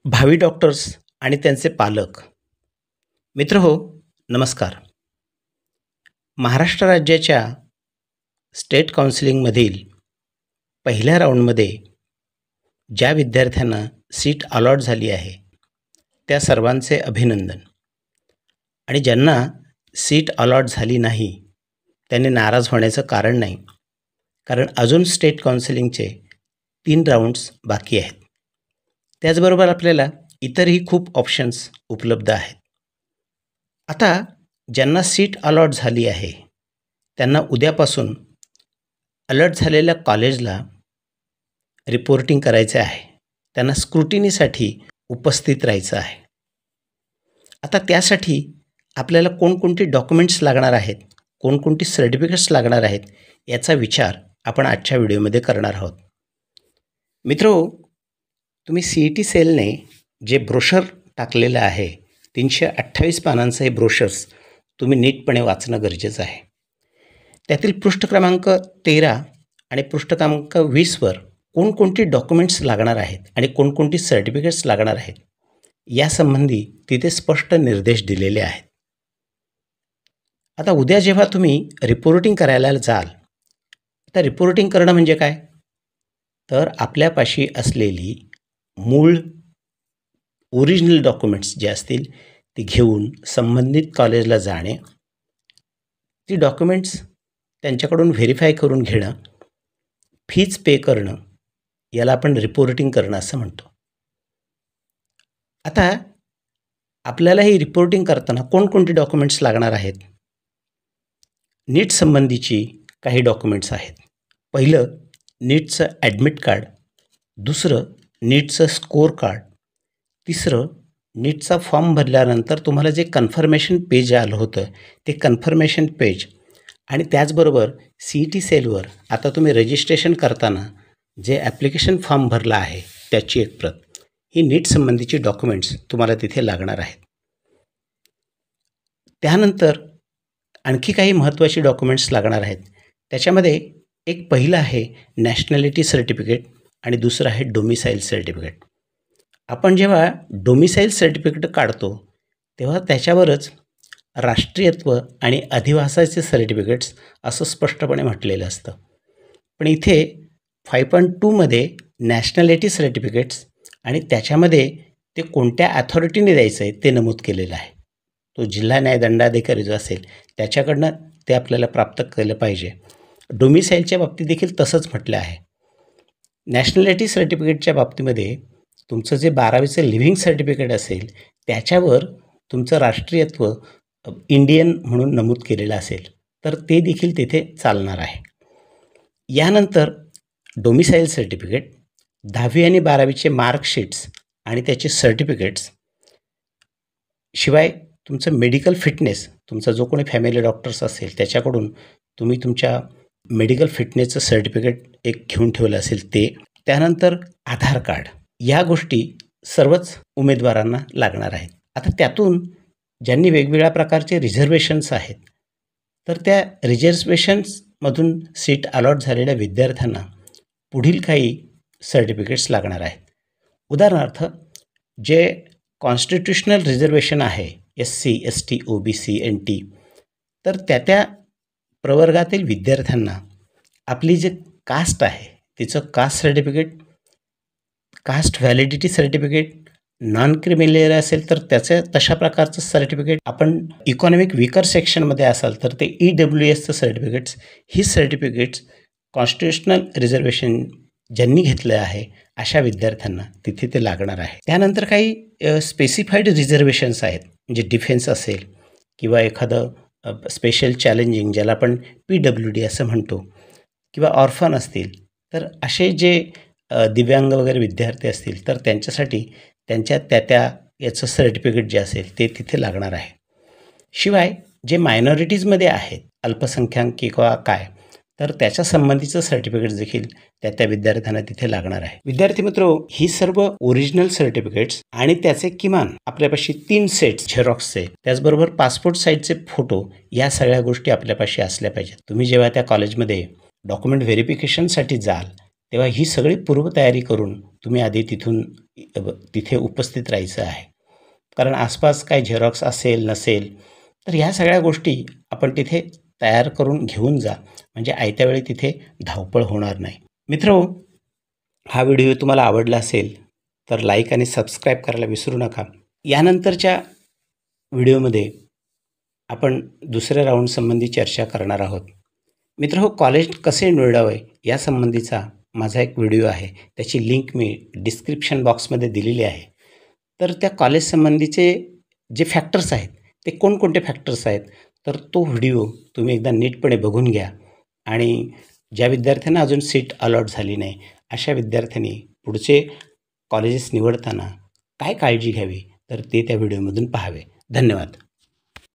भावी डॉक्टर्स आणि त्यांचे पालक. मित्रहो, नमस्कार. महाराष्ट्र राज्याच्या स्टेट काउन्सिलिंगमधील पहिल्या राऊंडमध्ये ज्या विद्यार्थ्यांना सीट अलॉट झाली आहे त्या सर्वांचे अभिनंदन. आणि ज्यांना सीट अलॉट झाली नाही त्यांनी नाराज होण्याचं कारण नाही, कारण अजून स्टेट काउन्सिलिंगचे 3 राऊंड्स बाकी आहेत. त्याचबरोबर आपल्याला इतरही खूप ऑप्शन्स उपलब्ध आहेत. आता ज्यांना सीट अलॉट झाली आहे त्यांना उद्यापासून अलॉट झालेल्या कॉलेजला रिपोर्टिंग करायचे आहे. त्यांना स्क्रुटिनीसाठी उपस्थित राहायचं आहे. आता त्यासाठी आपल्याला कोणकोणती डॉक्युमेंट्स लागणार आहेत, कोणकोणती सर्टिफिकेट्स लागणार आहेत याचा विचार आपण आजच्या व्हिडिओमध्ये करणार आहोत. मित्रो, तुम्ही CET सेलने जे ब्रोशर टाकलेलं आहे 328 पानांचं हे ब्रोशर्स तुम्ही नीटपणे वाचणं गरजेचं आहे. त्यातील पृष्ठ क्रमांक 13 आणि पृष्ठ क्रमांक 20वर कोणकोणती डॉक्युमेंट्स लागणार आहेत आणि कोणकोणती सर्टिफिकेट्स लागणार आहेत यासंबंधी तिथे स्पष्ट निर्देश दिलेले आहेत. आता उद्या जेव्हा तुम्ही रिपोर्टिंग करायला जाल, तर रिपोर्टिंग करणं म्हणजे काय, तर आपल्यापाशी असलेली मूळ ओरिजिनल डॉक्युमेंट्स जे असतील ती घेऊन संबंधित कॉलेजला जाणे, ती डॉक्युमेंट्स त्यांच्याकडून व्हेरीफाय करून घेणं, फीज पे करणं, याला आपण रिपोर्टिंग करणं असं म्हणतो. आता आपल्याला ही रिपोर्टिंग करताना कोणकोणती डॉक्युमेंट्स लागणार आहेत? नीट संबंधीची काही डॉक्युमेंट्स आहेत. पहिलं नीटचं ॲडमिट कार्ड, दुसरं नीटचं स्कोअर कार्ड, तिसरं नीटचा फॉर्म भरल्यानंतर तुम्हाला जे कन्फर्मेशन पेज आलं होतं ते कन्फर्मेशन पेज, आणि त्याचबरोबर CET सेलवर आता तुम्ही रजिस्ट्रेशन करताना जे ॲप्लिकेशन फॉर्म भरला आहे त्याची एक प्रत. ही नीट संबंधीची डॉक्युमेंट्स तुम्हाला तिथे लागणार आहेत. त्यानंतर आणखी काही महत्त्वाची डॉक्युमेंट्स लागणार आहेत. त्याच्यामध्ये एक पहिलं आहे नॅशनॅलिटी सर्टिफिकेट आणि दुसरं आहे डोमिसाईल सर्टिफिकेट. आपण जेव्हा डोमिसाईल सर्टिफिकेट काढतो तेव्हा त्याच्यावरच राष्ट्रीयत्व आणि अधिवासाचे सर्टिफिकेट्स असं स्पष्टपणे म्हटलेलं असतं. पण इथे 5.2मध्ये नॅशनॅलिटी सर्टिफिकेट्स आणि त्याच्यामध्ये ते कोणत्या ॲथॉरिटीने द्यायचं आहे ते नमूद केलेलं आहे. तो जिल्हा न्यायदंडाधिकारी जो असेल त्याच्याकडनं ते आपल्याला प्राप्त केलं पाहिजे. डोमिसाईलच्या बाबतीत देखील तसंच म्हटलं आहे. नॅशनॅलिटी सर्टिफिकेटच्या बाबतीमध्ये तुमचं जे 12वीचं लिव्हिंग सर्टिफिकेट असेल त्याच्यावर तुमचं राष्ट्रीयत्व इंडियन म्हणून नमूद केलेलं असेल तर ते देखील तिथे चालणार आहे. यानंतर डोमिसाईल सर्टिफिकेट, 10वी आणि 12वीचे मार्कशीट्स आणि त्याचे सर्टिफिकेट्स, शिवाय तुमचं मेडिकल फिटनेस, तुमचा जो कोणी फॅमिली डॉक्टर्स असेल त्याच्याकडून तुम्ही तुमच्या मेडिकल फिटनेसचं सर्टिफिकेट एक घेऊन ठेवलं असेल ते, त्यानंतर आधार कार्ड, या गोष्टी सर्वच उमेदवारांना लागणार आहेत. आता त्यातून ज्यांनी वेगवेगळ्या प्रकारचे रिझर्वेशन्स आहेत तर त्या रिझर्वेशन्समधून सीट अलॉट झालेल्या विद्यार्थ्यांना पुढील काही सर्टिफिकेट्स लागणार आहेत. उदाहरणार्थ जे कॉन्स्टिट्यूशनल रिझर्वेशन आहे SC, ST, OBC, NT, तर त्या प्रवर्गातील विद्यार्थ्यांना आपली जे कास्ट आहे तिचं caste certificate, caste validity certificate, non creamy layer असेल तर त्याचं तशा प्रकारचं सर्टिफिकेट, आपण इकॉनॉमिक वीकर सेक्शनमध्ये असाल तर ते EWSचं सर्टिफिकेट्स, ही सर्टिफिकेट्स कॉन्स्टिट्यूशनल रिझर्वेशन ज्यांनी घेतलं आहे अशा विद्यार्थ्यांना तिथे ते लागणार आहे. त्यानंतर काही स्पेसिफाईड रिझर्वेशन्स आहेत, म्हणजे डिफेन्स असेल किंवा एखादं स्पेशल चॅलेंजिंग ज्याला आपण PWD असं म्हणतो, किंवा ऑर्फन असतील, तर असे जे दिव्यांग वगैरे विद्यार्थी असतील तर त्यांच्यासाठी त्यांच्या त्या याचं सर्टिफिकेट जे असेल ते तिथे लागणार आहे. शिवाय जे मायनॉरिटीजमध्ये आहेत, अल्पसंख्याक किंवा काय, तर त्याच्या संबंधीचं सर्टिफिकेट देखील त्या विद्यार्थ्यांना तिथे लागणार आहे. विद्यार्थी मित्रो, ही सर्व ओरिजिनल सर्टिफिकेट्स आणि त्याचे किमान आपल्यापाशी 3 सेट्स झेरॉक्सचे, त्याचबरोबर पासपोर्ट साईजचे फोटो, या सगळ्या गोष्टी आपल्यापाशी असल्या पाहिजेत. तुम्ही जेव्हा त्या कॉलेजमध्ये डॉक्युमेंट व्हेरिफिकेशनसाठी जाल तेव्हा ही सगळी पूर्वतयारी करून तुम्ही आधी तिथून तिथे उपस्थित राहायचं आहे. कारण आसपास काय झेरॉक्स असेल नसेल तर ह्या सगळ्या गोष्टी आपण तिथे तयार करून घेऊन जा, म्हणजे आयत्या वेळी तिथे धावपळ होणार नाही. मित्रहो, हा व्हिडिओ तुम्हाला आवडला असेल तर लाईक आणि सबस्क्राईब करायला विसरू नका. यानंतरच्या व्हिडिओमध्ये आपण दुसऱ्या राऊंडसंबंधी चर्चा करणार आहोत. मित्रहो, कॉलेज कसे निवडावे यासंबंधीचा माझा एक व्हिडिओ आहे. त्याची लिंक मी डिस्क्रिप्शन बॉक्समध्ये दिलेली आहे. तर त्या कॉलेजसंबंधीचे जे फॅक्टर्स आहेत ते कोणकोणते फॅक्टर्स आहेत, तर तो व्हिडिओ तुम्ही एकदा नीटपणे बघून घ्या. आणि ज्या विद्यार्थ्यांना अजून सीट अलॉट झाली नाही अशा विद्यार्थ्यांनी पुढचे कॉलेजेस निवडताना काय काळजी घ्यावी तर ते त्या व्हिडिओमधून पाहावे. धन्यवाद.